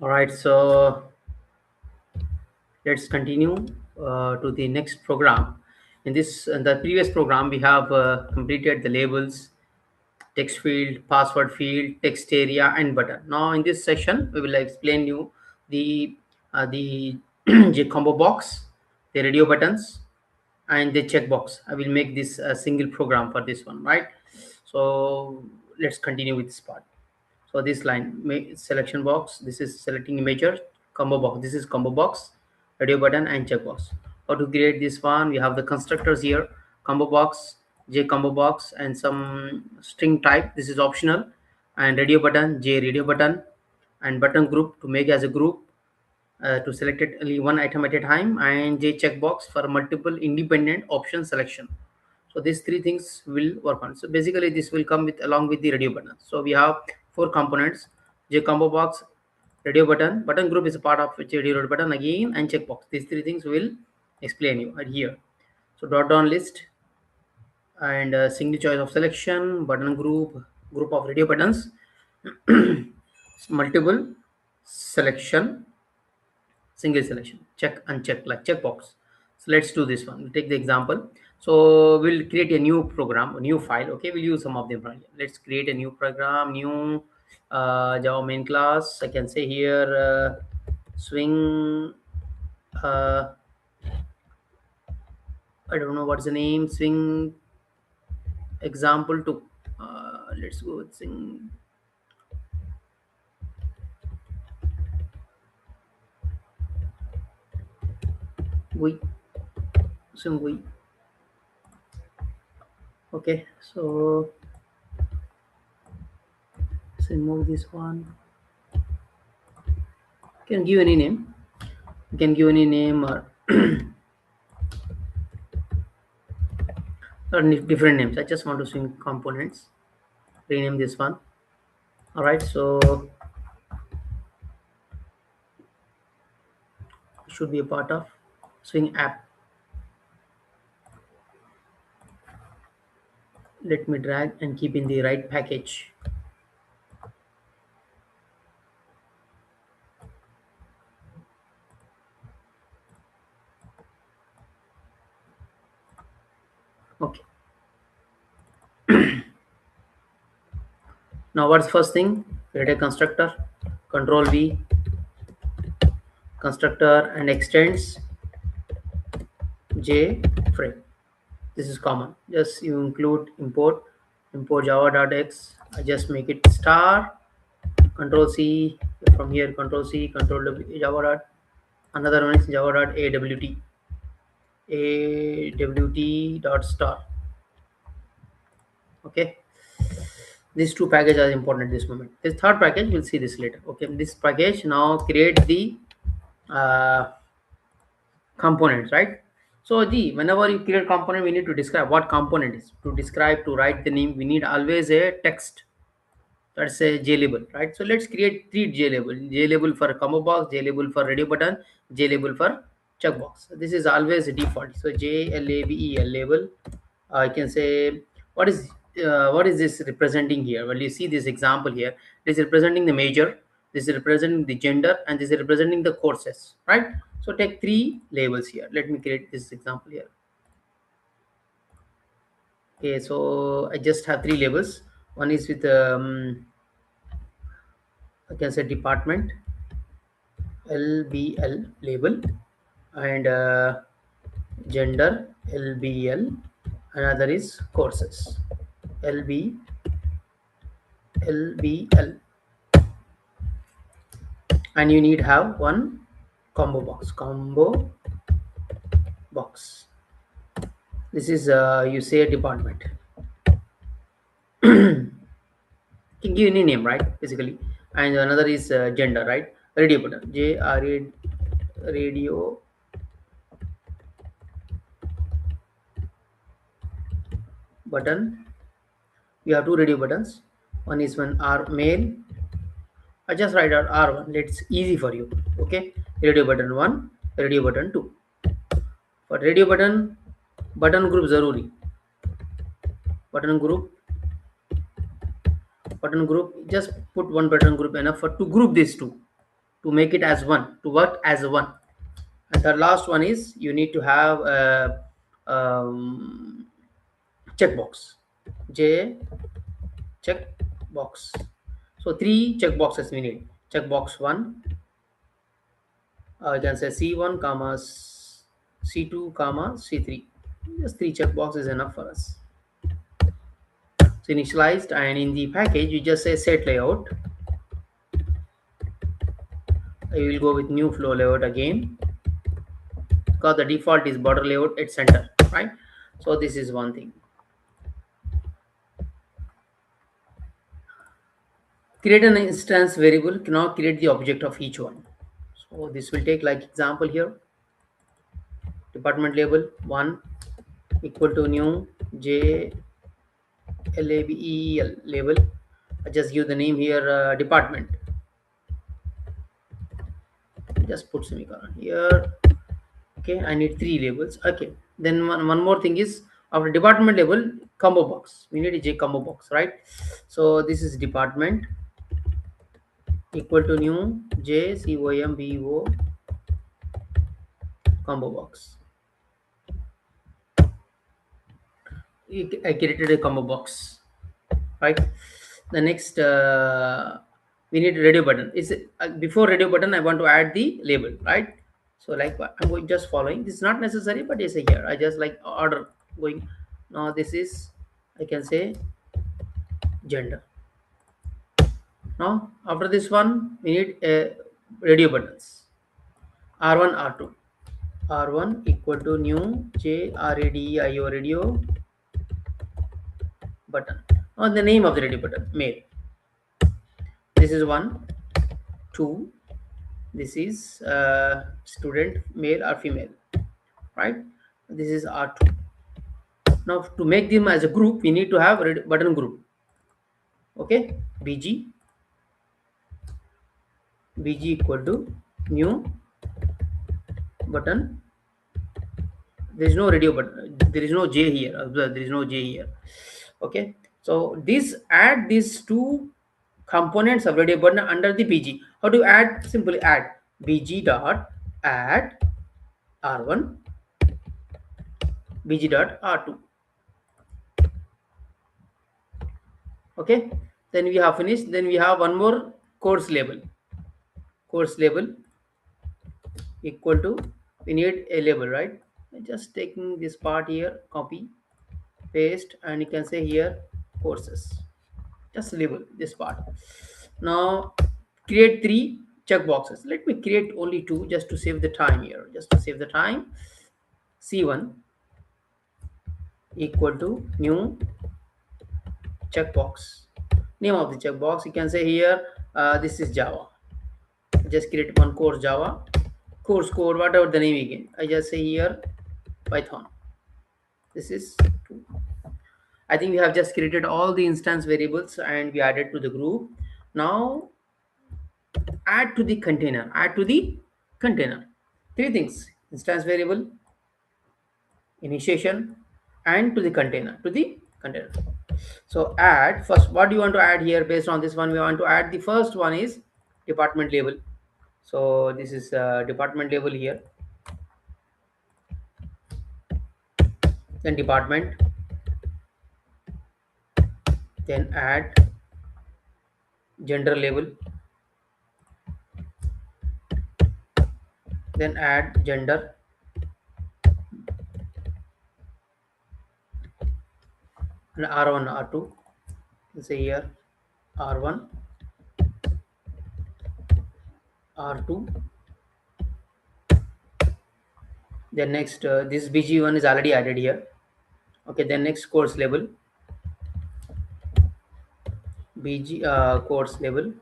All right, so let's continue to the next program. In the previous program, we have completed the labels, text field, password field, text area, and button. Now, in this session, we will explain you the JCombo box, the radio buttons, and the checkbox. I will make this a single program for this one, right? So let's continue with this part. So this line selection box, this is selecting imager, combo box, this is combo box, radio button, and checkbox. How to create this one? We have the constructors here, combo box, j combo box, and some string type. This is optional, and radio button, j radio button, and button group to make as a group, to select it only one item at a time, and j checkbox for multiple independent option selection. So these three things will work on. So basically this will come with along with the radio button. So we have four components: JComboBox, radio button group is a part of which radio button again, and checkbox. These three things will explain you here. So drop down list, and single choice of selection, button group of radio buttons, multiple selection, single selection, check uncheck, like checkbox. So let's do this one. We'll take the example. So we'll create a new program, a new file. Okay, we'll use some of them from here. Let's create a new program, new Java main class. I can say here swing, I don't know what's the name, swing example to, let's go with swing. We swing we. Okay, so remove this one. You can give any name. You can give any name or or different names. I just want to swing components. Rename this one. All right, so it should be a part of swing app. Let me drag and keep in the right package. Okay. Now what's first thing? Create a constructor, control V, constructor, and extends J frame. This is common. Just you import java.x. I just make it star, control C from here, control C, control W, java dot. Another one is java.awt, awt dot star. Okay, these two packages are important at this moment. This third package, we'll see this later. Okay, this package now create the uh, components, right? So whenever you create component, we need to describe what component is. To describe, to write the name, we need always a text. That's a J label, right? So let's create three J label. J label for combo box, J label for radio button, J label for checkbox. So this is always a default. So JLABEL label. I can say what is this representing here? Well, you see this example here. This is representing the major. This is representing the gender, and this is representing the courses, right? So take three labels here. Let me create this example here. Okay, so I just have three labels. One is with I can say department, LBL label, and gender, LBL. Another is courses, LBL, and you need have one combo box. This is you say department. You can give any name, right? Basically, and another is gender, right? Radio button, radio button. We have two radio buttons. One is one R male. I just write out R1. Let's easy for you. Okay, radio button 1, radio button 2. For radio button group zaruri. Button group, just put one button group enough for to group these two to make it as one, to work as a one. And the last one is you need to have a checkbox, J checkbox. So three checkboxes we need. Checkbox one, you can say C1 comma C2 comma C3. Just three checkboxes is enough for us. So initialized, and in the package you just say set layout. I will go with new flow layout again, because the default is border layout at center, right? So this is one thing. Create an instance variable, now create the object of each one. So this will take like example here. Department label 1 equal to new J label label. I just give the name here, department. Just put semicolon here. Okay, I need three labels. Okay, then one more thing is, after department label, combo box, we need a JComboBox, right? So this is department equal to new JCombo combo box. I created a combo box, right? The next, we need radio button. Is it, before radio button I want to add the label, right? So like I'm going just following. This is not necessary, but it's here. I just like order going. Now this is, I can say, gender. Now after this one we need radio buttons. R1 R2. R1 equal to new JRadioButton radio button. Now the name of the radio button, male. This is 1, 2. This is student, male or female, right? This is R2. Now to make them as a group, we need to have a button group. Okay, BG equal to new button. There is no radio button, there is no J here. Observe, there is no J here. Okay, so this add these two components of radio button under the BG. How to add? Simply add BG dot add R1, BG dot R2. Okay, then we have finished. Then we have one more course label. Course label equal to, we need a label, right? Just taking this part here, copy, paste, and you can say here courses. Just label this part. Now create three checkboxes. Let me create only two just to save the time here. Just to save the time. C1 equal to new checkbox. Name of the checkbox, you can say here, this is Java. Just create one course Java, course code, whatever the name again. I just say here Python. This is 2. I think we have just created all the instance variables and we added to the group. Now add to the container. Add to the container. Three things: instance variable, initiation, and to the container. To the container. So add first. What do you want to add here? Based on this one, we want to add the first one is department label. So this is department label here. Then department. Then add gender label. Then add gender. And R1, R2. Let's say here R1, R2. Then next, this BG1 is already added here. Okay, then next course label, BG course label.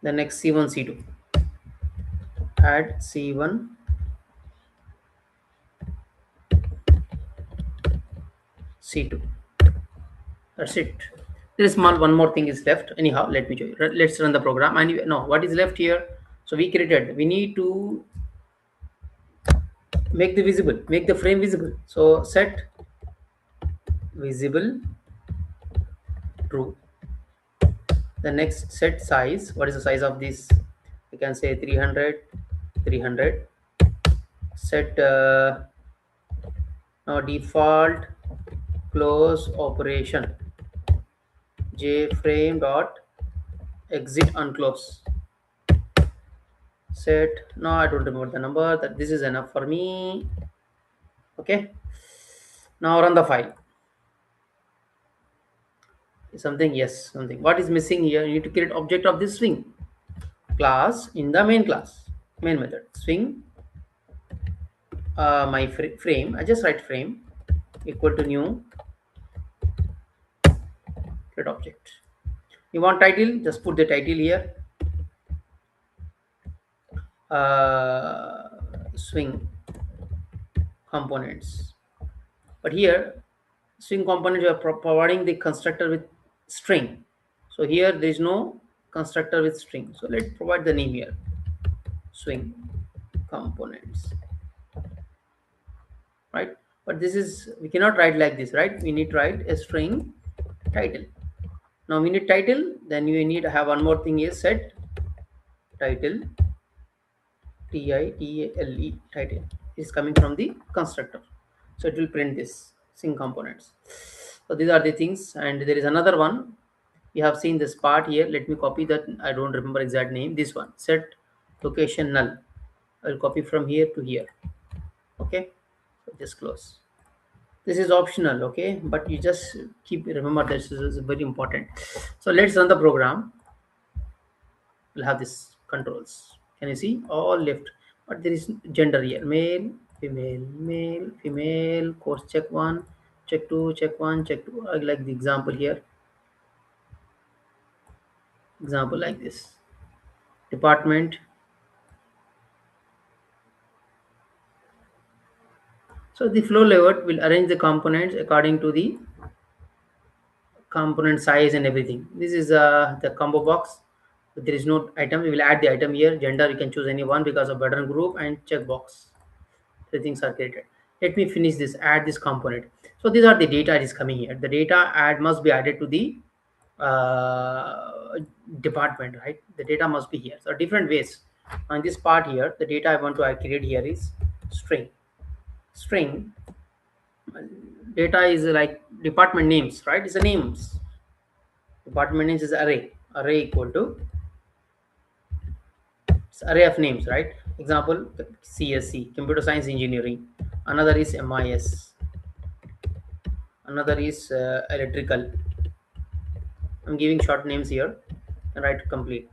The next C1, C2. Add C1, C2. That's it. There is small one more thing is left. Anyhow, let me show you. Let's run the program. And no, what is left here? So we created. We need to make the visible, make the frame visible. So set visible true. The next set size, what is the size of this? We can say 300, 300. Set now default close operation jframe dot exit unclose. Set, no, I don't remember the number, that this is enough for me. Okay, now run the file. Something, yes, something. What is missing here? You need to create object of this swing class in the main class, main method. Swing my frame. I just write frame equal to new create object. You want title? Just put the title here. Swing components. But here, swing components, you are providing the constructor with string. So here there is no constructor with string. So let's provide the name here. Swing components. Right? But this is, we cannot write like this, right? We need to write a string title. Now we need title, then you need to have one more thing is set title, TITLE, title is coming from the constructor. So it will print this swing components. So these are the things, and there is another one. You have seen this part here. Let me copy that. I don't remember exact name. This one, set location null. I will copy from here to here. Okay, so just close. This is optional, okay, but you just keep remember this is very important. So let's run the program. We'll have this controls. Can you see all left? But there is gender here: male, female, male, female. Course check one, check two, check one, check two. I like the example here. Example like this. Department. So the flow layout will arrange the components according to the component size and everything. This is the combo box. But there is no item. We will add the item here. Gender, you can choose any one because of button group and checkbox. Three things are created. Let me finish this. Add this component. So these are the data is coming here. The data add must be added to the department, right? The data must be here. So different ways. On this part here, the data I want to create here is string. String data is like department names, right? It's a names. Department names is array. Array equal to array of names, right? Example, CSC, computer science engineering. Another is MIS. Another is electrical. I'm giving short names here and write complete.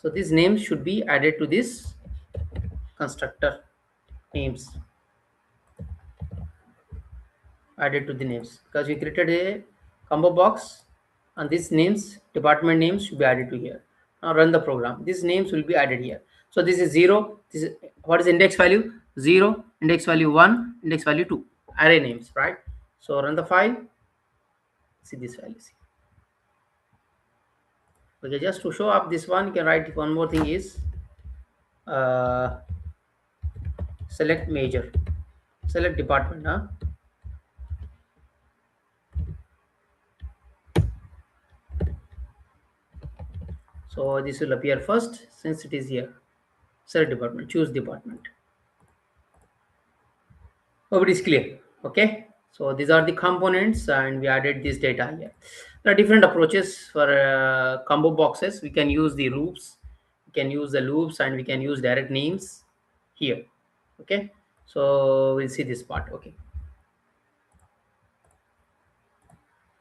So these names should be added to this constructor names. Added to the names because we created a combo box and these names, department names should be added to here. Now run the program. These names will be added here. So this is 0. This is what is index value? 0, index value 1, index value 2. Array names, right? So run the file. See this value. See. Okay, just to show up this one, you can write one more thing is select major, select department. So this will appear first since it is here. Select department, choose department. Hope it is clear. Okay. So these are the components and we added this data here. There are different approaches for combo boxes. We can use the loops. We can use the loops and we can use direct names here. Okay. So we'll see this part. Okay.